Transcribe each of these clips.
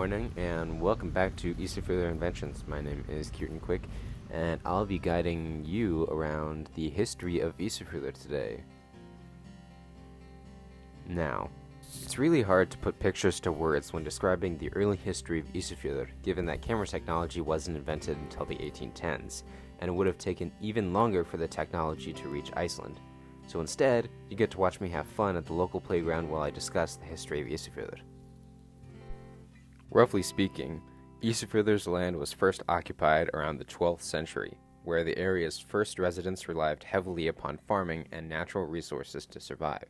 morning, and welcome back to Isafjordur Inventions. My name is Kieran Quick, and I'll be guiding you around the history of Isafjordur today. Now, it's really hard to put pictures to words when describing the early history of Isafjordur, given that camera technology wasn't invented until the 1810s, and it would have taken even longer for the technology to reach Iceland. So instead, you get to watch me have fun at the local playground while I discuss the history of Isafjordur. Roughly speaking, Isafjordur's land was first occupied around the 12th century, where the area's first residents relied heavily upon farming and natural resources to survive.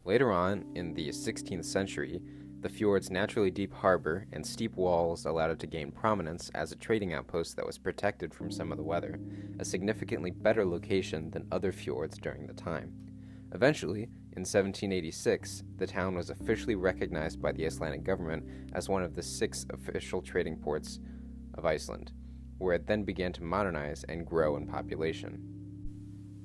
Later on, in the 16th century, the fjord's naturally deep harbor and steep walls allowed it to gain prominence as a trading outpost that was protected from some of the weather, a significantly better location than other fjords during the time. Eventually, in 1786, the town was officially recognized by the Icelandic government as one of the 6 official trading ports of Iceland, where it then began to modernize and grow in population.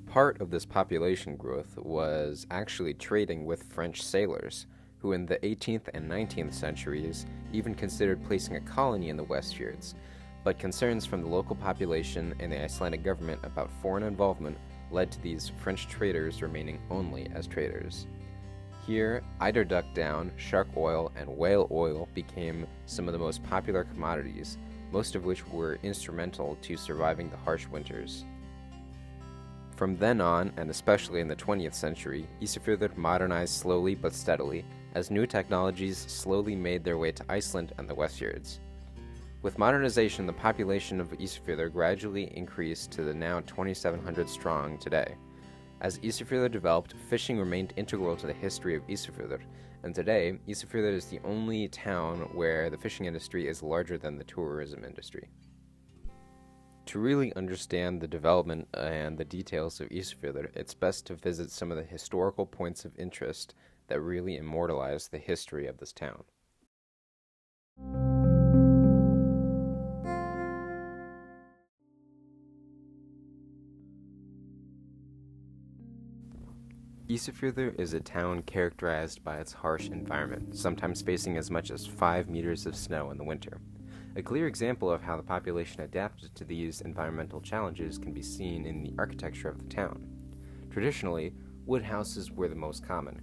Part of this population growth was actually trading with French sailors, who in the 18th and 19th centuries even considered placing a colony in the West Fjords, but concerns from the local population and the Icelandic government about foreign involvement led to these French traders remaining only as traders. Here, eider duck down, shark oil, and whale oil became some of the most popular commodities, most of which were instrumental to surviving the harsh winters. From then on, and especially in the 20th century, Isafjordur modernized slowly but steadily, as new technologies slowly made their way to Iceland and the West Fjords. With modernization, the population of Isafjordur gradually increased to the now 2,700 strong today. As Isafjordur developed, fishing remained integral to the history of Isafjordur, and today, Isafjordur is the only town where the fishing industry is larger than the tourism industry. To really understand the development and the details of Isafjordur, it's best to visit some of the historical points of interest that really immortalize the history of this town. Isafjordur is a town characterized by its harsh environment, sometimes facing as much as 5 meters of snow in the winter. A clear example of how the population adapted to these environmental challenges can be seen in the architecture of the town. Traditionally, wood houses were the most common,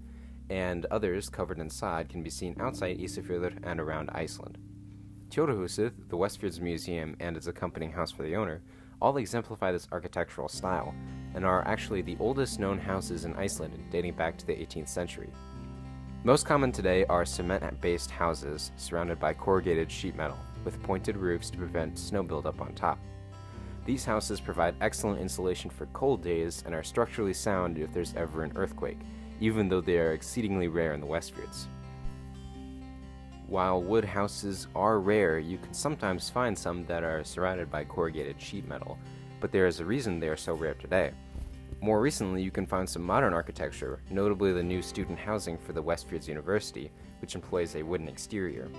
and others covered in sod can be seen outside Isafjordur and around Iceland. Tjóðarhúsið, the Westfjords Museum, and its accompanying house for the owner all exemplify this architectural style, and are actually the oldest known houses in Iceland dating back to the 18th century. Most common today are cement-based houses surrounded by corrugated sheet metal, with pointed roofs to prevent snow buildup on top. These houses provide excellent insulation for cold days and are structurally sound if there's ever an earthquake, even though they are exceedingly rare in the Westfjords. While wood houses are rare, you can sometimes find some that are surrounded by corrugated sheet metal, but there is a reason they are so rare today. More recently, you can find some modern architecture, notably the new student housing for the Westfjords University, which employs a wooden exterior.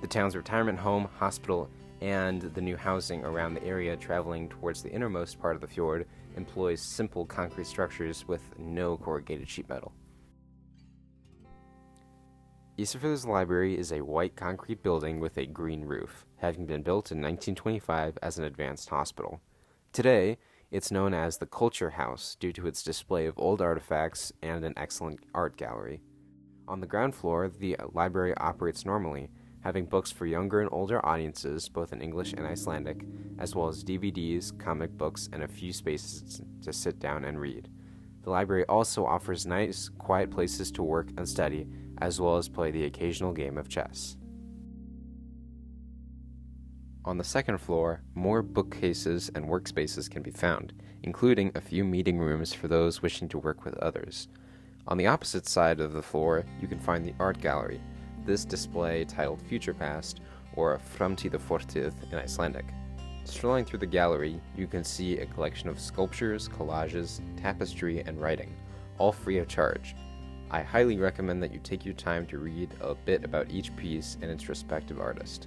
The town's retirement home, hospital, and the new housing around the area traveling towards the innermost part of the fjord employs simple concrete structures with no corrugated sheet metal. Isafjordur's library is a white concrete building with a green roof, having been built in 1925 as an advanced hospital. Today, it's known as the Culture House due to its display of old artifacts and an excellent art gallery. On the ground floor, the library operates normally, having books for younger and older audiences, both in English and Icelandic, as well as DVDs, comic books, and a few spaces to sit down and read. The library also offers nice, quiet places to work and study, as well as play the occasional game of chess. On the second floor, more bookcases and workspaces can be found, including a few meeting rooms for those wishing to work with others. On the opposite side of the floor, you can find the art gallery, this display titled Future Past, or Framtíðarfortíð in Icelandic. Strolling through the gallery, you can see a collection of sculptures, collages, tapestry, and writing, all free of charge. I highly recommend that you take your time to read a bit about each piece and its respective artist.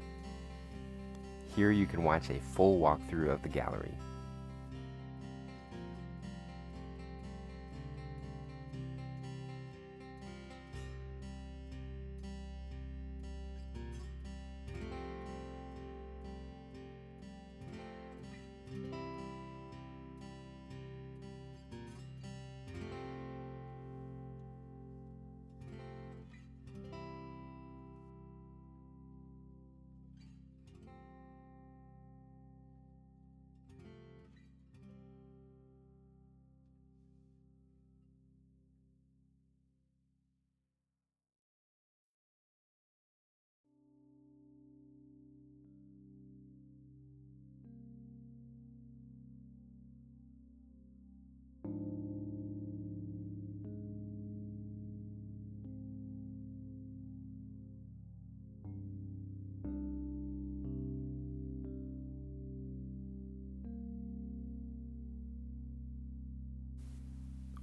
Here you can watch a full walkthrough of the gallery.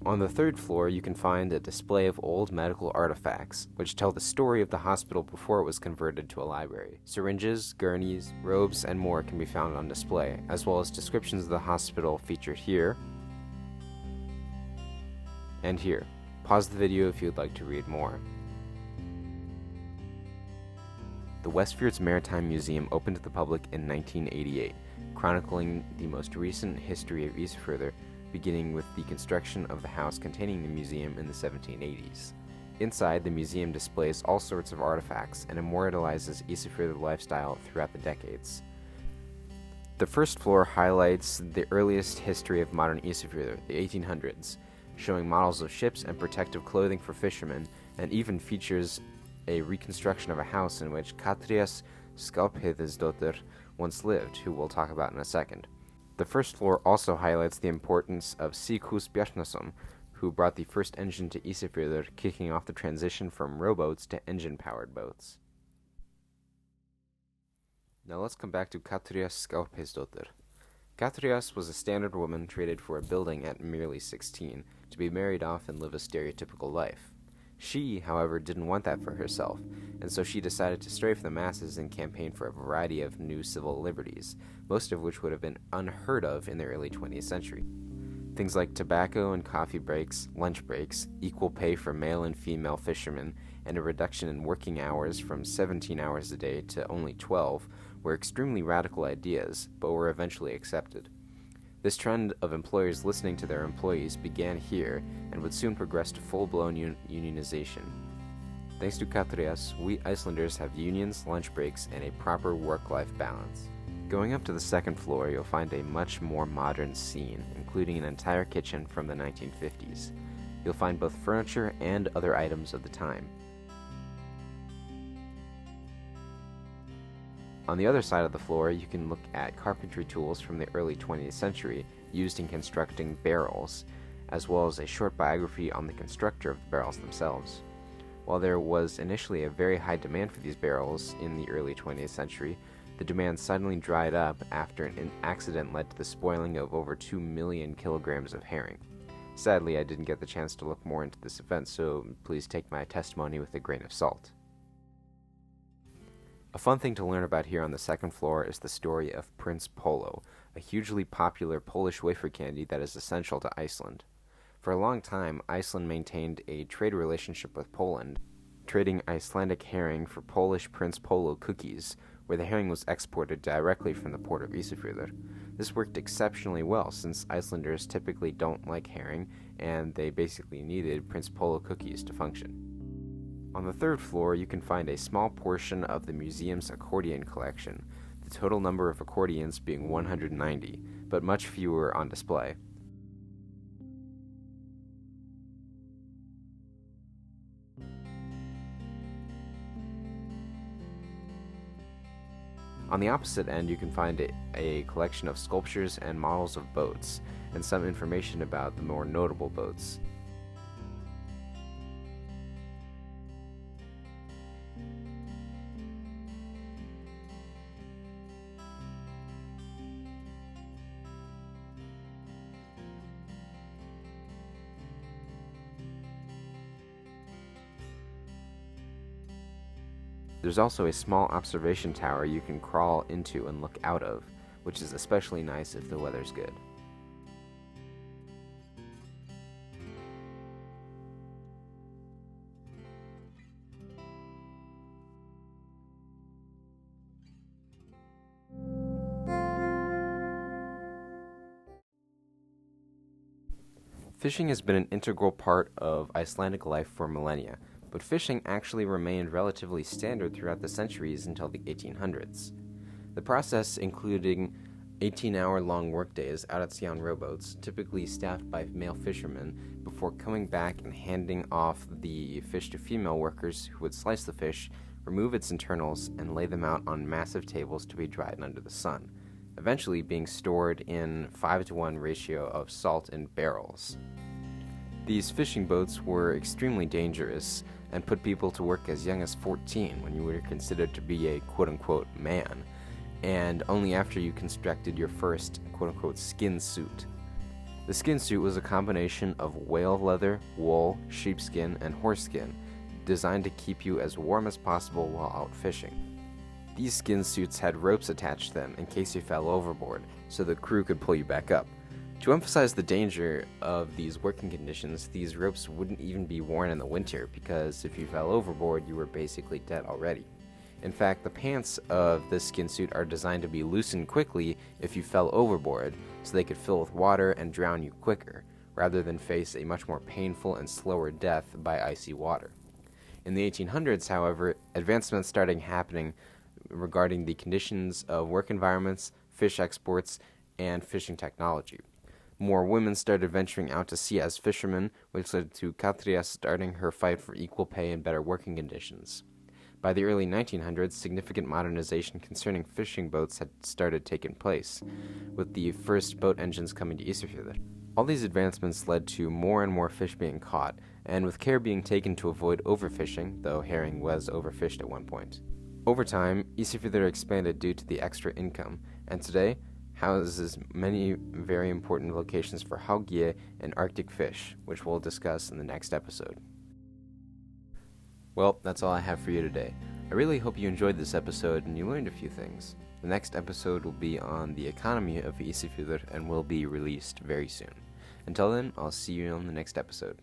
On the third floor, you can find a display of old medical artifacts, which tell the story of the hospital before it was converted to a library. Syringes, gurneys, robes, and more can be found on display, as well as descriptions of the hospital featured here and here. Pause the video if you would like to read more. The Westfjords Maritime Museum opened to the public in 1988, chronicling the most recent history of Isafjordur, beginning with the construction of the house containing the museum in the 1780s. Inside, the museum displays all sorts of artifacts and immortalizes Isafjordur lifestyle throughout the decades. The first floor highlights the earliest history of modern Isafjordur, the 1800s, showing models of ships and protective clothing for fishermen, and even features a reconstruction of a house in which Katrias Isafjordur once lived, who we'll talk about in a second. The first floor also highlights the importance of Sigfús Bjarnason, who brought the first engine to Isafjordur, kicking off the transition from rowboats to engine-powered boats. Now let's come back to Katrias Isafjordur. Katrias was a standard woman traded for a building at merely 16, to be married off and live a stereotypical life. She, however, didn't want that for herself, and so she decided to strafe the masses and campaign for a variety of new civil liberties, most of which would have been unheard of in the early 20th century. Things like tobacco and coffee breaks, lunch breaks, equal pay for male and female fishermen, and a reduction in working hours from 17 hours a day to only 12 were extremely radical ideas, but were eventually accepted. This trend of employers listening to their employees began here and would soon progress to full-blown unionization. Thanks to Katrias, we Icelanders have unions, lunch breaks, and a proper work-life balance. Going up to the second floor, you'll find a much more modern scene, including an entire kitchen from the 1950s. You'll find both furniture and other items of the time. On the other side of the floor, you can look at carpentry tools from the early 20th century used in constructing barrels, as well as a short biography on the constructor of the barrels themselves. While there was initially a very high demand for these barrels in the early 20th century, the demand suddenly dried up after an accident led to the spoiling of over 2 million kilograms of herring. Sadly, I didn't get the chance to look more into this event, so please take my testimony with a grain of salt. A fun thing to learn about here on the second floor is the story of Prince Polo, a hugely popular Polish wafer candy that is essential to Iceland. For a long time, Iceland maintained a trade relationship with Poland, trading Icelandic herring for Polish Prince Polo cookies, where the herring was exported directly from the port of Isafjordur. This worked exceptionally well, since Icelanders typically don't like herring, and they basically needed Prince Polo cookies to function. On the third floor, you can find a small portion of the museum's accordion collection, the total number of accordions being 190, but much fewer on display. On the opposite end, you can find a collection of sculptures and models of boats, and some information about the more notable boats. There's also a small observation tower you can crawl into and look out of, which is especially nice if the weather's good. Fishing has been an integral part of Icelandic life for millennia, but fishing actually remained relatively standard throughout the centuries until the 1800s. The process including 18-hour-long workdays out at sea on rowboats, typically staffed by male fishermen, before coming back and handing off the fish to female workers who would slice the fish, remove its internals, and lay them out on massive tables to be dried under the sun, eventually being stored in 5-to-1 ratio of salt in barrels. These fishing boats were extremely dangerous and put people to work as young as 14 when you were considered to be a quote-unquote man, and only after you constructed your first quote-unquote skin suit. The skin suit was a combination of whale leather, wool, sheepskin, and horse skin, designed to keep you as warm as possible while out fishing. These skin suits had ropes attached to them in case you fell overboard, so the crew could pull you back up. To emphasize the danger of these working conditions, these ropes wouldn't even be worn in the winter, because if you fell overboard, you were basically dead already. In fact, the pants of this skin suit are designed to be loosened quickly if you fell overboard, so they could fill with water and drown you quicker, rather than face a much more painful and slower death by icy water. In the 1800s, however, advancements started happening regarding the conditions of work environments, fish exports, and fishing technology. More women started venturing out to sea as fishermen, which led to Katria starting her fight for equal pay and better working conditions. By the early 1900s, significant modernization concerning fishing boats had started taking place, with the first boat engines coming to Isafjordur. All these advancements led to more and more fish being caught, and with care being taken to avoid overfishing, though herring was overfished at one point. Over time, Isafjordur expanded due to the extra income, and today houses many very important locations for haugie and Arctic fish, which we'll discuss in the next episode. Well, that's all I have for you today. I really hope you enjoyed this episode and you learned a few things. The next episode will be on the economy of Isafjordur and will be released very soon. Until then, I'll see you on the next episode.